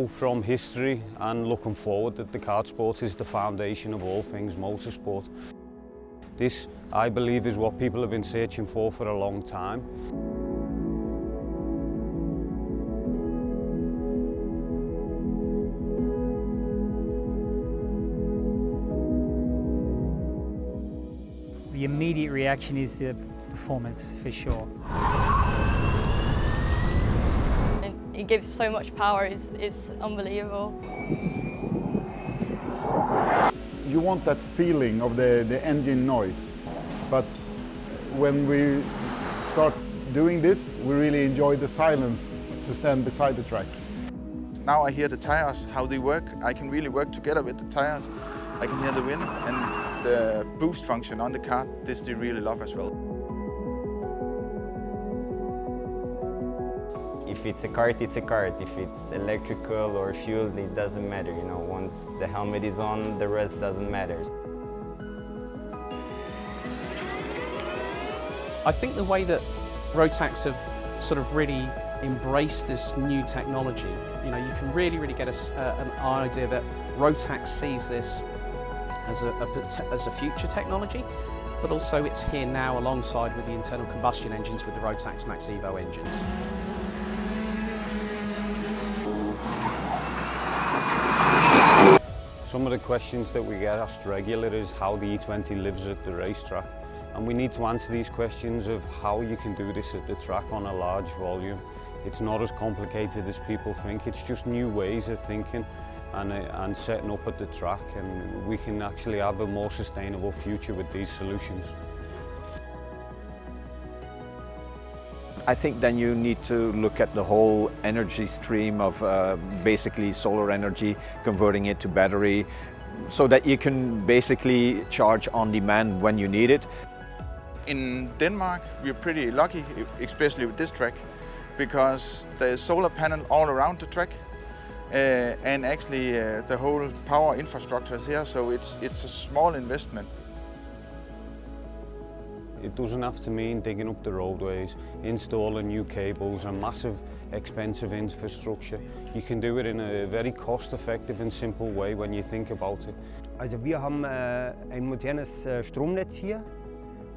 know from history and looking forward that the kart sport is the foundation of all things motorsport. This, I believe, is what people have been searching for a long time. The immediate reaction is the performance, for sure. It gives so much power, it's unbelievable. You want that feeling of the engine noise, but when we start doing this, we really enjoy the silence to stand beside the track. Now I hear the tires, how they work. I can really work together with the tires. I can hear the wind and the boost function on the kart. This they really love as well. If it's a kart, it's a kart. If it's electrical or fuel, it doesn't matter. You know, once the helmet is on, the rest doesn't matter. I think the way that ROTAX have sort of really embraced this new technology, you know, you can really get an idea that ROTAX sees this as a future technology, but also it's here now alongside with the internal combustion engines with the ROTAX Max Evo engines. Some of the questions that we get asked regularly is how the E20 lives at the racetrack. And we need to answer these questions of how you can do this at the track on a large volume. It's not as complicated as people think, it's just new ways of thinking and setting up at the track, and we can actually have a more sustainable future with these solutions. I think then you need to look at the whole energy stream of basically solar energy, converting it to battery, so that you can basically charge on demand when you need it. In Denmark, we're pretty lucky, especially with this track, because there's solar panel all around the track, and actually the whole power infrastructure is here, so it's a small investment. It doesn't have to mean digging up the roadways, installing new cables and massive expensive infrastructure. You can do it in a very cost-effective and simple way when you think about it. Also wir haben ein modernes Stromnetz hier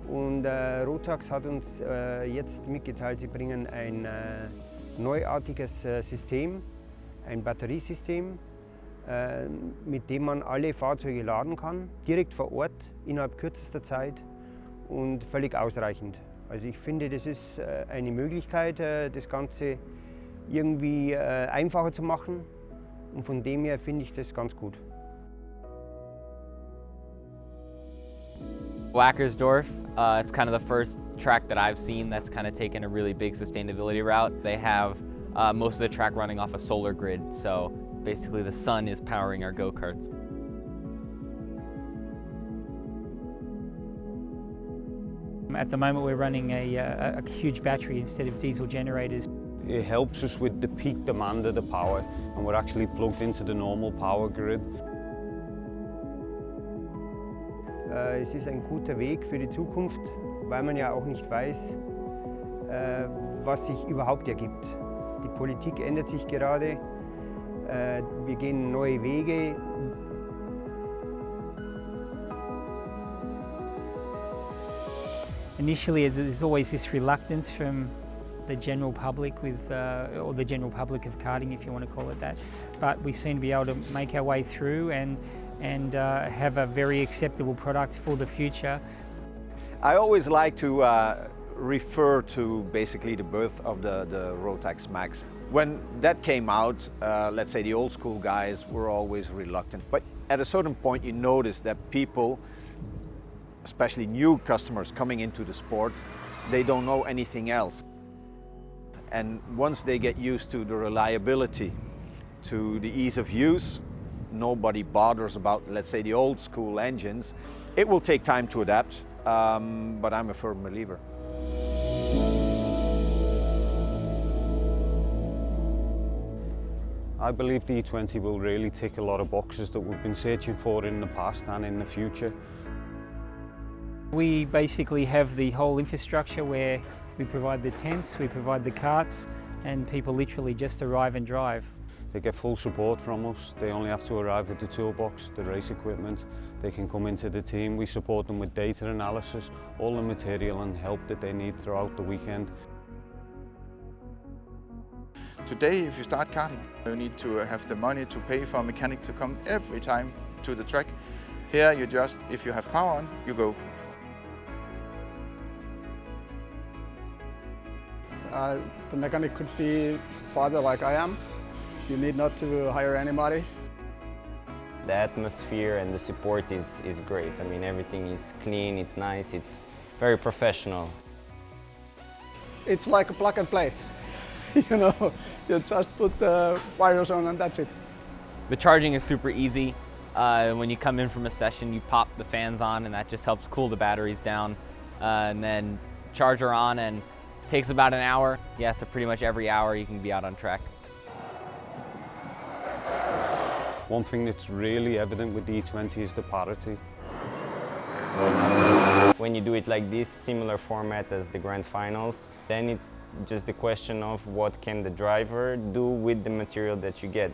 und ROTAX hat uns jetzt mitgeteilt, sie bringen ein neuartiges System, ein Batteriesystem, mit dem man alle Fahrzeuge laden kann, direkt vor Ort, innerhalb kürzester Zeit. Und völlig ausreichend. Also ich finde, das ist eine Möglichkeit, das Ganze irgendwie einfacher zu machen, und von dem her finde ich das ganz gut. Wackersdorf, it's kind of the first track that I've seen that's kind of taken a really big sustainability route. They have most of the track running off a solar grid, so basically the sun is powering our go-karts. At the moment we're running a huge battery instead of diesel generators. It helps us with the peak demand of the power, and we're actually plugged into the normal power grid. Es ist ein guter Weg für die Zukunft, weil man ja auch nicht weiß, was sich überhaupt ergibt. Die Politik ändert sich gerade, wir gehen neue Wege. Initially, there's always this reluctance from the general public or the general public of karting, if you want to call it that. But we seem to be able to make our way through and have a very acceptable product for the future. I always like to refer to basically the birth of the ROTAX Max. When that came out, let's say the old school guys were always reluctant. But at a certain point you notice that people, especially new customers coming into the sport, they don't know anything else. And once they get used to the reliability, to the ease of use, nobody bothers about, let's say, the old school engines. It will take time to adapt, but I'm a firm believer. I believe the E20 will really tick a lot of boxes that we've been searching for in the past and in the future. We basically have the whole infrastructure where we provide the tents, we provide the carts, and people literally just arrive and drive. They get full support from us. They only have to arrive with the toolbox, the race equipment. They can come into the team. We support them with data analysis, all the material and help that they need throughout the weekend. Today, if you start karting, you need to have the money to pay for a mechanic to come every time to the track. Here, you just, if you have power on, you go. The mechanic could be father like I am. You need not to hire anybody. The atmosphere and the support is great. I mean, everything is clean, it's nice, it's very professional. It's like a plug and play. You know, you just put the wires on and that's it. The charging is super easy. When you come in from a session, you pop the fans on and that just helps cool the batteries down. And then charger on and takes about an hour. Yeah, so pretty much every hour you can be out on track. One thing that's really evident with the E20 is the parity. When you do it like this, similar format as the grand finals, then it's just the question of what can the driver do with the material that you get.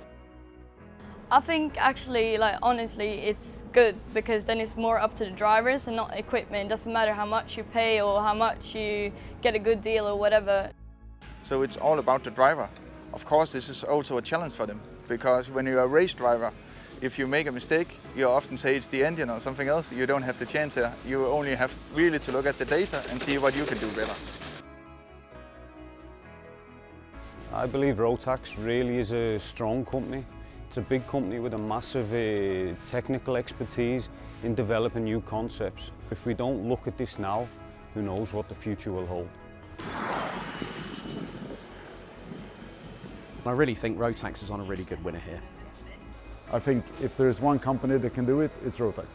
I think actually, like honestly, it's good because then it's more up to the drivers and not equipment. It doesn't matter how much you pay or how much you get a good deal or whatever. So it's all about the driver. Of course, this is also a challenge for them because when you're a race driver, if you make a mistake, you often say it's the engine or something else. You don't have the chance here. You only have really to look at the data and see what you can do better. I believe ROTAX really is a strong company. It's a big company with a massive technical expertise in developing new concepts. If we don't look at this now, who knows what the future will hold. I really think ROTAX is on a really good winner here. I think if there is one company that can do it, it's ROTAX.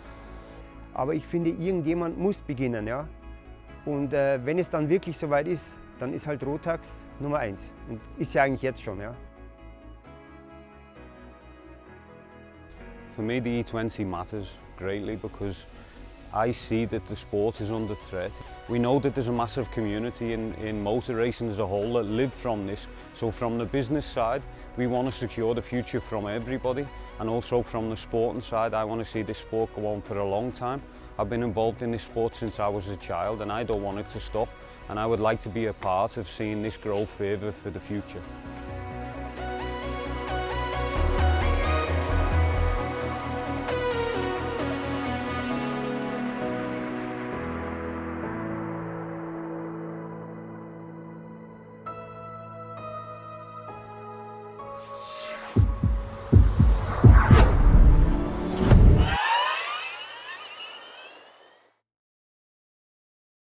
Aber ich finde, irgendjemand muss beginnen, ja. Und wenn es dann wirklich soweit ist, dann ist halt ROTAX Nummer 1. Und ist ja eigentlich jetzt schon, ja. For me, the E20 matters greatly because I see that the sport is under threat. We know that there's a massive community in motor racing as a whole that live from this. So from the business side, we want to secure the future from everybody. And also from the sporting side, I want to see this sport go on for a long time. I've been involved in this sport since I was a child and I don't want it to stop. And I would like to be a part of seeing this grow further for the future.